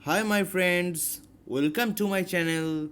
Hi, my friends. Welcome to my channel.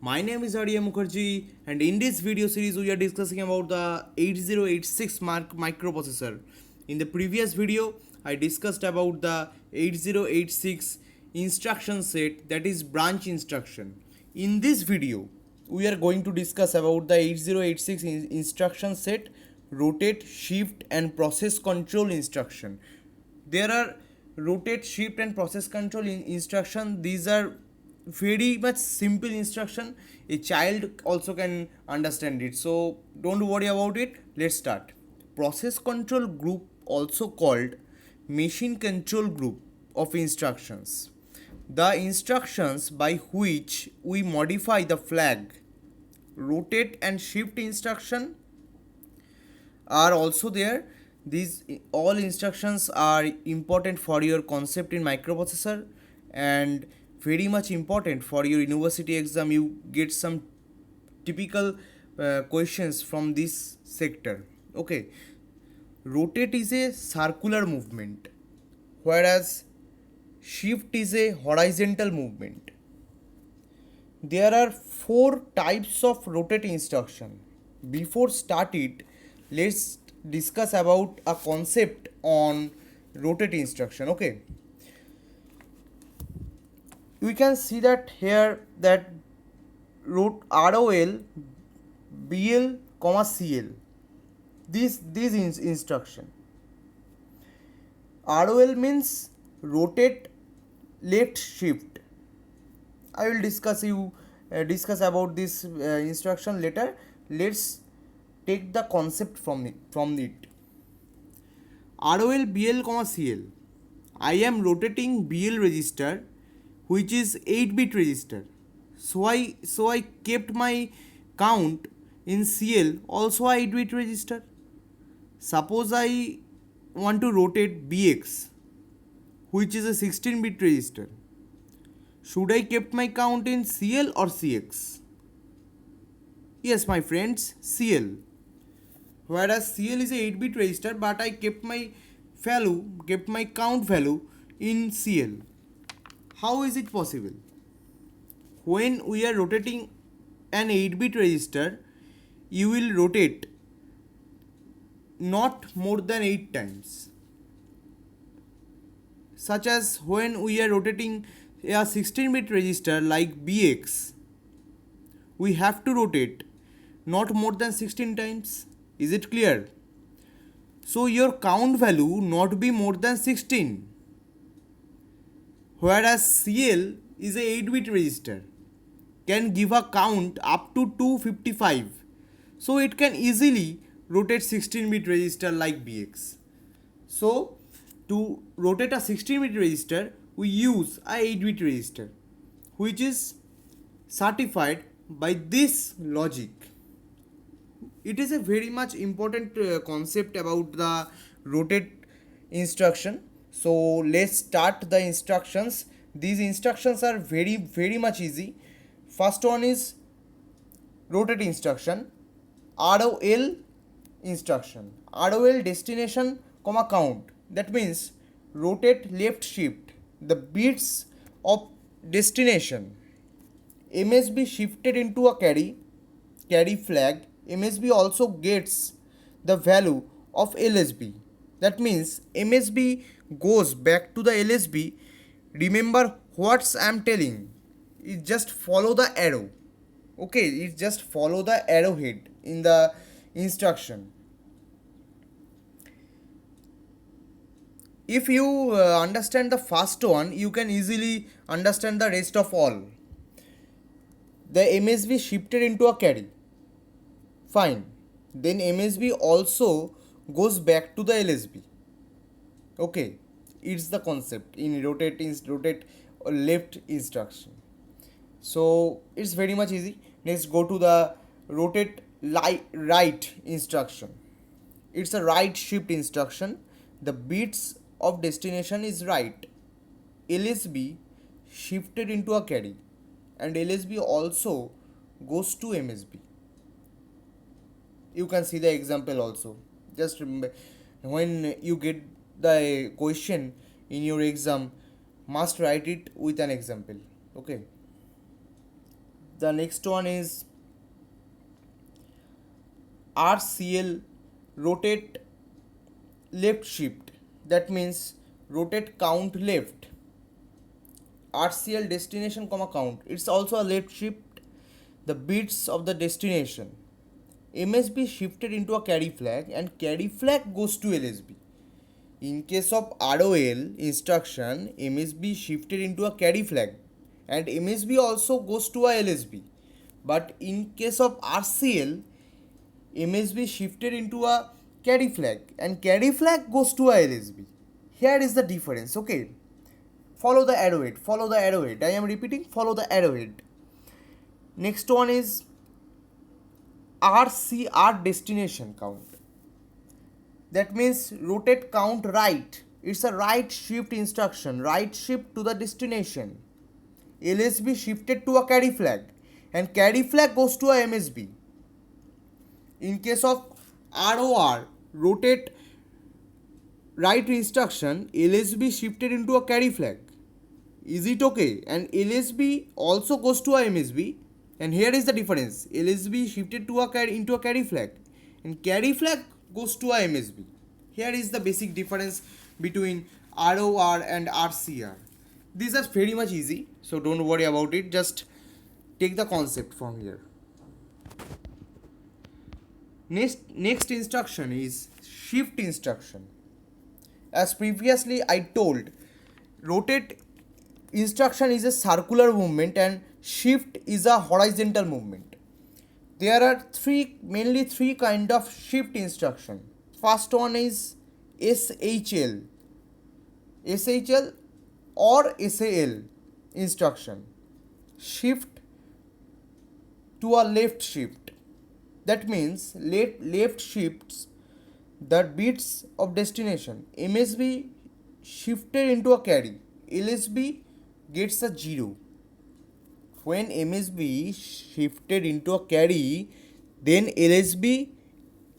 My name is Arya Mukherjee, and in this video series, we are discussing about the 8086 microprocessor. In the previous video, I discussed about the 8086 instruction set, that is branch instruction. In this video, we are going to discuss about the 8086 instruction set, rotate, shift, and process control instruction. There are rotate, shift, and process control instruction. These are very much simple instruction. A child also can understand it, so don't worry about it. Let's start. Process control group, also called machine control group of instructions, the instructions by which we modify the flag, rotate and shift instruction are also there. These all instructions are important for your concept in microprocessor and very much important for your university exam. You get some typical questions from this sector. Okay, rotate is a circular movement, whereas shift is a horizontal movement. There are four types of rotate instruction. Before start it, let's discuss about a concept on rotate instruction. Okay, we can see that here that ROL, BL, CL. This instruction. ROL means rotate, left, shift. I will discuss about this instruction later. Let's take the concept from it. ROL, BL, CL. I am rotating BL register, which is 8-bit register. So I kept my count in CL also a 8-bit register. Suppose I want to rotate BX, which is a 16-bit register. Should I kept my count in CL or CX? Yes, my friends, CL. Whereas CL is a 8-bit register, but I kept my count value in CL. How is it possible? When we are rotating an 8-bit register, you will rotate not more than 8 times. Such as when we are rotating a 16-bit register like BX, we have to rotate not more than 16 times. Is it clear? So your count value not be more than 16. Whereas CL is a 8-bit register, can give a count up to 255. So it can easily rotate 16-bit register like BX. So to rotate a 16-bit register, we use a 8-bit register, which is certified by this logic. It is a very much important concept about the rotate instruction. So let's start the instructions. These instructions are very much easy. First one is rotate instruction. ROL instruction. ROL destination comma count. That means rotate, left, shift the bits of destination. MSB shifted into a carry flag. MSB also gets the value of LSB. That means MSB goes back to the LSB. Remember what I am telling. It just follow the arrow. Okay, it just follow the arrowhead in the instruction. If you understand the first one, you can easily understand the rest of all. The MSB shifted into a carry. Fine. Then MSB also goes back to the LSB. Okay. It's the concept in rotate left instruction. So it's very much easy. Let's go to the rotate right instruction. It's a right shift instruction. The bits of destination is right. LSB shifted into a carry, and LSB also goes to MSB. You can see the example also. Just remember, when you get the question in your exam, must write it with an example. Okay, the next one is RCL, rotate left shift, that means rotate count left. RCL, destination comma count, it's also a left shift, the bits of the destination. MSB shifted into a carry flag and carry flag goes to LSB. In case of ROL instruction, MSB shifted into a carry flag and MSB also goes to a LSB. But in case of RCL, MSB shifted into a carry flag and carry flag goes to a LSB. Here is the difference. Okay, follow the arrowhead, follow the arrowhead. I am repeating, follow the arrowhead. Next one is RCR, destination count. That means rotate count right. It's a right shift instruction, right shift to the destination. LSB shifted to a carry flag and carry flag goes to a MSB. In case of ROR, rotate right instruction, LSB shifted into a carry flag. Is it okay? And LSB also goes to a MSB. And here is the difference. LSB shifted to into a carry flag and carry flag goes to a MSB. Here is the basic difference between ROR and RCR. These are very much easy, so don't worry about it. Just take the concept from here. Next instruction is shift instruction. As previously I told, rotate instruction is a circular movement and shift is a horizontal movement. There are mainly three kind of shift instruction. First one is SHL or SAL instruction, shift to a left shift. That means left shifts the bits of destination. MSB shifted into a carry, LSB gets a 0. When MSB shifted into a carry, then LSB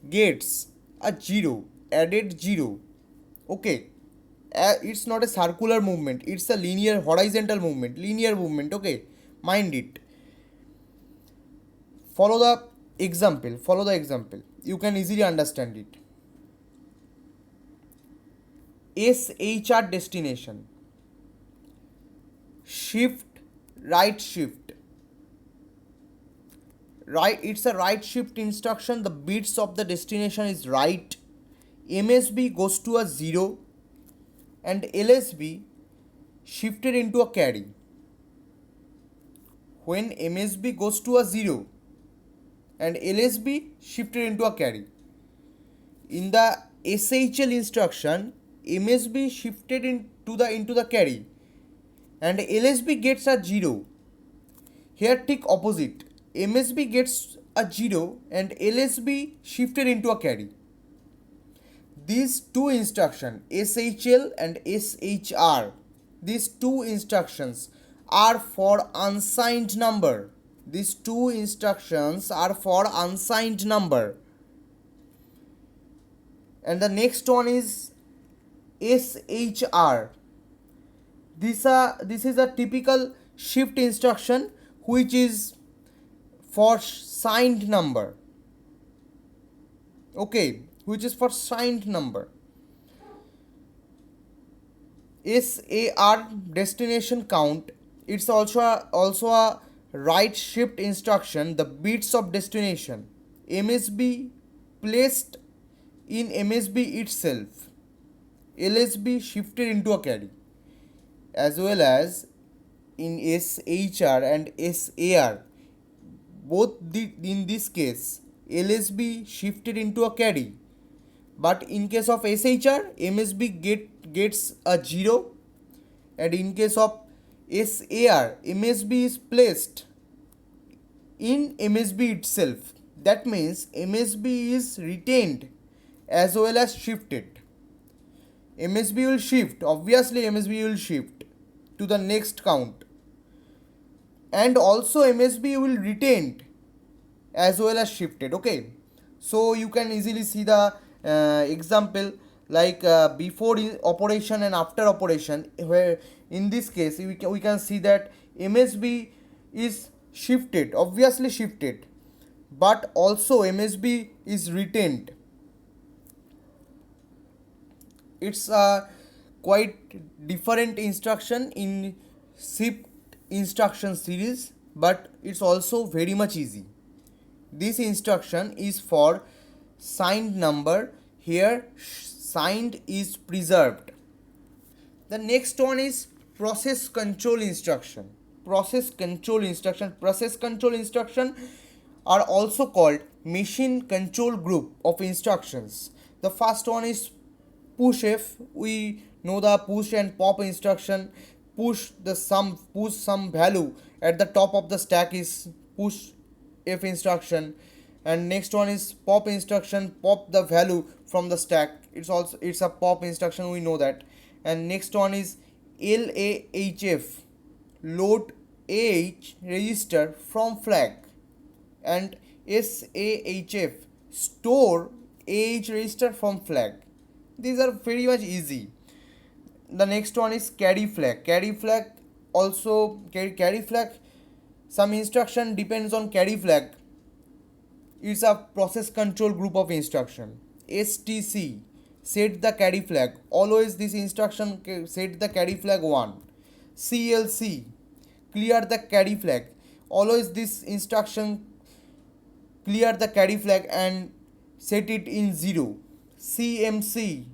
gets a 0, added 0. Okay, it's not a circular movement, it's a linear horizontal movement, okay, mind it. Follow the example, you can easily understand it. SHR, destination, shift, right shift, right, it's a right shift instruction, the bits of the destination is right. MSB goes to a 0 and LSB shifted into a carry. When MSB goes to a 0 and LSB shifted into a carry, in the SHL instruction, MSB shifted into the carry and LSB gets a 0. Here take opposite, MSB gets a 0 and LSB shifted into a carry. These two instructions, SHL and SHR, these two instructions are for unsigned number. These two instructions are for unsigned number. And the next one is SHR. This is a typical shift instruction which is for signed number. Okay, which is for signed number. SAR, destination count, it's also a right shift instruction, the bits of destination. MSB placed in MSB itself, LSB shifted into a carry, as well as in SHR and SAR, both in this case LSB shifted into a carry, but in case of SHR, MSB gets a 0, and in case of SAR, MSB is placed in MSB itself. That means MSB is retained as well as shifted. MSB will shift, obviously MSB will shift to the next count, and also MSB will retained as well as shifted. Okay, so you can easily see the example. like before operation and after operation, where in this case we can see that MSB is shifted, obviously shifted, but also MSB is retained. It's a quite different instruction in shift instruction series, but it's also very much easy. This instruction is for signed number. Here signed is preserved. The next one is process control instruction. Process control instruction are also called machine control group of instructions. The first one is push F. We know the push and pop instruction. Push some value at the top of the stack is push F instruction, and next one is pop instruction, pop the value from the stack. It's a pop instruction, we know that. And next one is LAHF, load AH register from flag, and SAHF, store AH register from flag. These are very much easy. The next one is carry flag. Carry flag, some instruction depends on carry flag. It's a process control group of instruction. STC, set the carry flag. Always this instruction set the carry flag 1. CLC, clear the carry flag. Always this instruction clear the carry flag and set it in 0. CMC,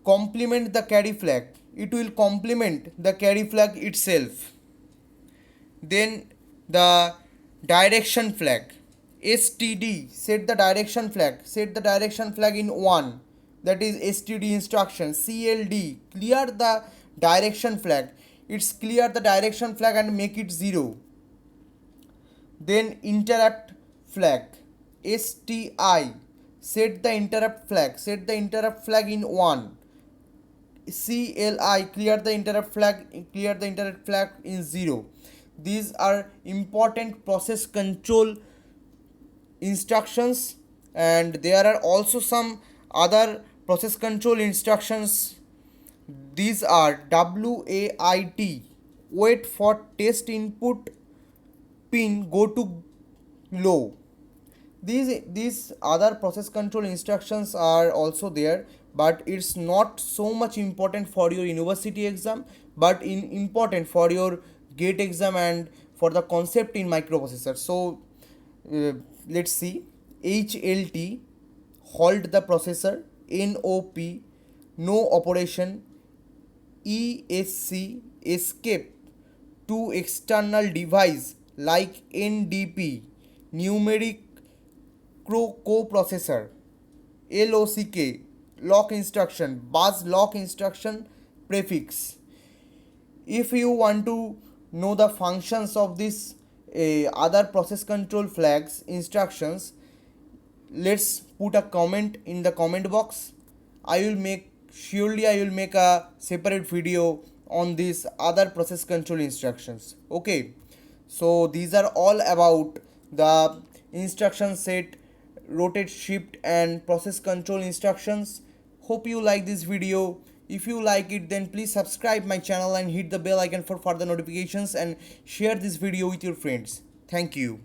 complement the carry flag. It will complement the carry flag itself. Then the direction flag. STD, set the direction flag. Set the direction flag in 1. That is STD instruction. CLD, clear the direction flag. It's clear the direction flag and make it 0. Then interrupt flag. STI, set the interrupt flag. Set the interrupt flag in 1. CLI, clear the interrupt flag in 0. These are important process control instructions, and there are also some other process control instructions. These are WAIT, wait for test input pin go to low. These other process control instructions are also there, but it's not so much important for your university exam, but important for your gate exam and for the concept in microprocessor. So let's see. HLT, halt the processor. NOP, no operation. ESC, escape to external device like NDP, numeric coprocessor. LOCK, lock instruction, buzz lock instruction prefix. If you want to know the functions of this other process control flags instructions, let's put a comment in the comment box. I will make a separate video on these other process control instructions. Okay, so these are all about the instruction set, rotate, shift and process control instructions. Hope you like this video. If you like it, then please subscribe my channel and hit the bell icon for further notifications, and share this video with your friends. Thank you.